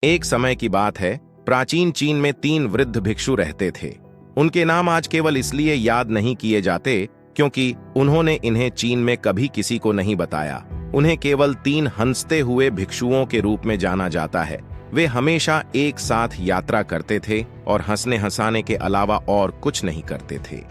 एक समय की बात है, प्राचीन चीन में 3 वृद्ध भिक्षु रहते थे। उनके नाम आज केवल इसलिए याद नहीं किए जाते क्योंकि उन्होंने इन्हें चीन में कभी किसी को नहीं बताया। उन्हें केवल 3 हंसते हुए भिक्षुओं के रूप में जाना जाता है। वे हमेशा एक साथ यात्रा करते थे और हंसने हंसाने के अलावा और कुछ नहीं करते थे।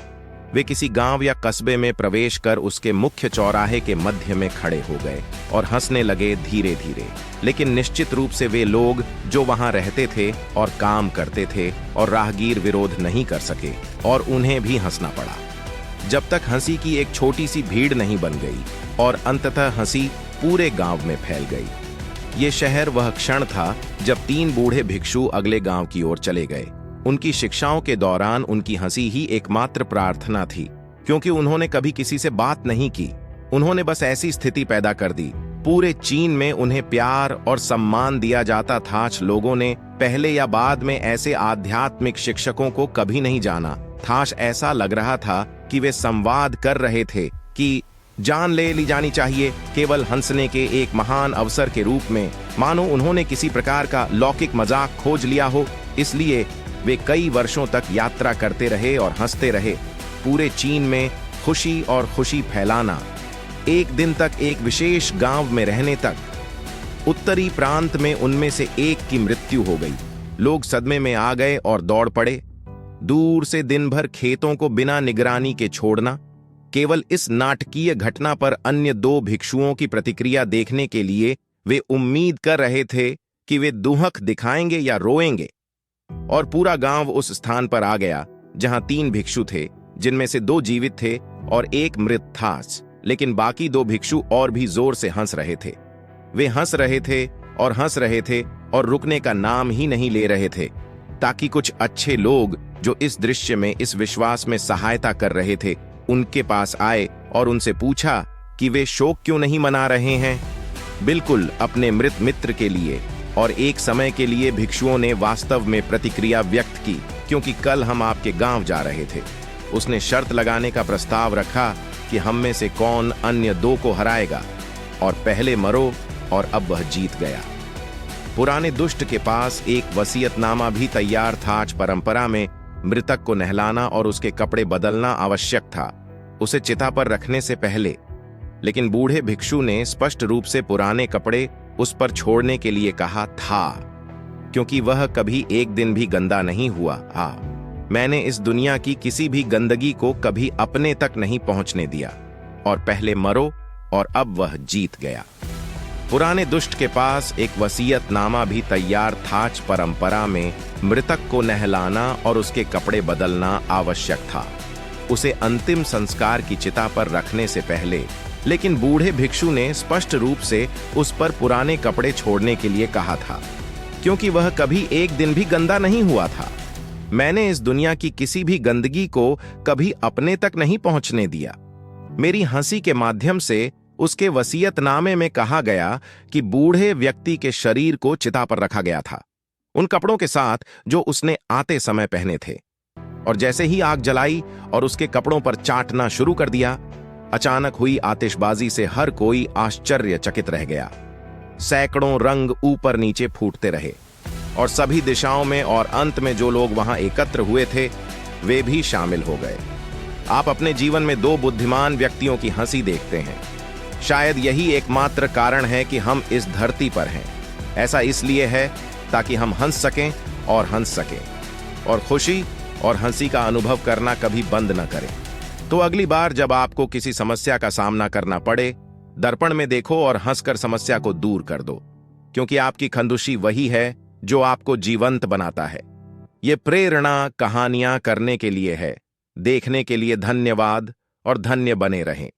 वे किसी गांव या कस्बे में प्रवेश कर उसके मुख्य चौराहे के मध्य में खड़े हो गए और हंसने लगे धीरे धीरे। लेकिन निश्चित रूप से वे लोग जो वहां रहते थे और काम करते थे और राहगीर विरोध नहीं कर सके और उन्हें भी हंसना पड़ा, जब तक हंसी की एक छोटी सी भीड़ नहीं बन गई और अंततः हंसी पूरे गांव में फैल गई। ये शहर वह क्षण था जब 3 बूढ़े भिक्षु अगले गांव की ओर चले गए। उनकी शिक्षाओं के दौरान उनकी हंसी ही एकमात्र प्रार्थना थी, क्योंकि उन्होंने कभी किसी से बात नहीं की। उन्होंने बस ऐसी स्थिति पैदा कर दी। पूरे चीन में उन्हें प्यार और सम्मान दिया जाता था। लोगों ने पहले या बाद में ऐसे आध्यात्मिक शिक्षकों को कभी नहीं जाना था। ऐसा लग रहा था कि वे संवाद कर रहे थे कि जान ले ली जानी चाहिए केवल हंसने के एक महान अवसर के रूप में, मानो उन्होंने किसी प्रकार का लौकिक मजाक खोज लिया हो। इसलिए वे कई वर्षों तक यात्रा करते रहे और हंसते रहे, पूरे चीन में खुशी और खुशी फैलाना। एक दिन तक, एक विशेष गांव में रहने तक। उत्तरी प्रांत में उनमें से एक की मृत्यु हो गई। लोग सदमे में आ गए और दौड़ पड़े। दूर से दिन भर खेतों को बिना निगरानी के छोड़ना, केवल इस नाटकीय घटना पर अन्य 2 भिक्षुओं की प्रतिक्रिया देखने के लिए वे उम्मीद कर रहे थे कि वे दुहक दिखाएंगे या रोएंगे। और पूरा गांव उस स्थान पर आ गया जहां 3 भिक्षु थे, जिनमें से 2 जीवित थे और एक मृत था। लेकिन बाकी 2 भिक्षु और भी जोर से हंस रहे थे। वे हंस रहे थे और हंस रहे थे और रुकने का नाम ही नहीं ले रहे थे, ताकि कुछ अच्छे लोग जो इस दृश्य में, इस विश्वास में सहायता कर रहे थे, उनके पास आए और उनसे पूछा कि वे शोक क्यों नहीं मना रहे हैं। बिल्कुल अपने मृत मित्र के लिए। और एक समय के लिए भिक्षुओं ने वास्तव में प्रतिक्रिया व्यक्त की, क्योंकि कल हम आपके गांव जा रहे थे। उसने शर्त लगाने का प्रस्ताव रखा कि हम में से कौन अन्य 2 को हराएगा, और पहले मरो, और अब वह जीत गया। पुराने दुष्ट के पास एक वसीयतनामा भी तैयार था। परंपरा में मृतक को नहलाना और उसके कपड़े बदलना आवश्यक था, उसे चिता पर रखने से पहले। लेकिन बूढ़े भिक्षु ने स्पष्ट रूप से पुराने कपड़े उस पर छोड़ने के लिए कहा था, क्योंकि वह कभी एक दिन भी गंदा नहीं हुआ। मैंने इस दुनिया की किसी भी गंदगी को कभी अपने तक नहीं पहुंचने दिया, और पहले मरो, और अब वह जीत गया। पुराने दुष्ट के पास एक वसीयतनामा भी तैयार था। परंपरा में मृतक को नहलाना और उसके कपड़े बदलना आवश्यक था, उसे अंतिम संस्कार की चिता पर रखने से पहले। लेकिन बूढ़े भिक्षु ने स्पष्ट रूप से उस पर पुराने कपड़े छोड़ने के लिए कहा था, क्योंकि वह कभी एक दिन भी गंदा नहीं हुआ था। मैंने इस दुनिया की किसी भी गंदगी को कभी अपने तक नहीं पहुंचने दिया। मेरी हंसी के माध्यम से उसके वसीयतनामे में कहा गया कि बूढ़े व्यक्ति के शरीर को चिता पर रखा गया था, उन कपड़ों के साथ जो उसने आते समय पहने थे। और जैसे ही आग जलाई और उसके कपड़ों पर चाटना शुरू कर दिया, अचानक हुई आतिशबाजी से हर कोई आश्चर्यचकित रह गया। सैकड़ों रंग ऊपर नीचे फूटते रहे और सभी दिशाओं में, और अंत में जो लोग वहां एकत्र हुए थे वे भी शामिल हो गए। आप अपने जीवन में 2 बुद्धिमान व्यक्तियों की हंसी देखते हैं। शायद यही एकमात्र कारण है कि हम इस धरती पर हैं। ऐसा इसलिए है ताकि हम हंस सकें और हंस सकें, और खुशी और हंसी का अनुभव करना कभी बंद न करें। तो अगली बार जब आपको किसी समस्या का सामना करना पड़े, दर्पण में देखो और हंसकर समस्या को दूर कर दो, क्योंकि आपकी खंदुशी वही है जो आपको जीवंत बनाता है। ये प्रेरणा कहानियां करने के लिए है। देखने के लिए धन्यवाद, और धन्य बने रहें।